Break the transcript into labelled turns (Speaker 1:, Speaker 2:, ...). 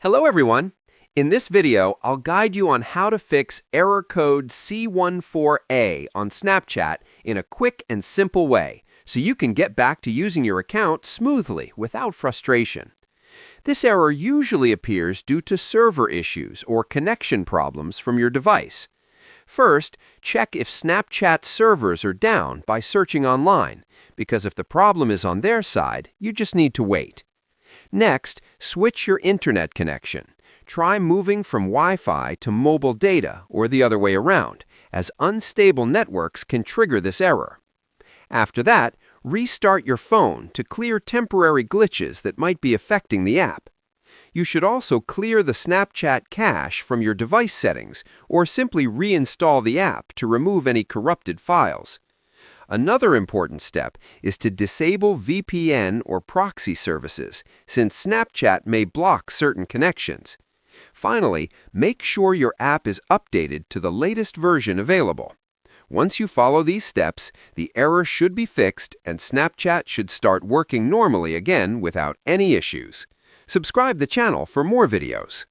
Speaker 1: Hello everyone! In this video, I'll guide you on how to fix error code C14A on Snapchat in a quick and simple way, so you can get back to using your account smoothly without frustration. This error usually appears due to server issues or connection problems from your device. First, check if Snapchat servers are down by searching online, because if the problem is on their side, you just need to wait. Next, switch your internet connection. Try moving from Wi-Fi to mobile data or the other way around, as unstable networks can trigger this error. After that, restart your phone to clear temporary glitches that might be affecting the app. You should also clear the Snapchat cache from your device settings or simply reinstall the app to remove any corrupted files. Another important step is to disable VPN or proxy services, since Snapchat may block certain connections. Finally, make sure your app is updated to the latest version available. Once you follow these steps, the error should be fixed and Snapchat should start working normally again without any issues. Subscribe the channel for more videos.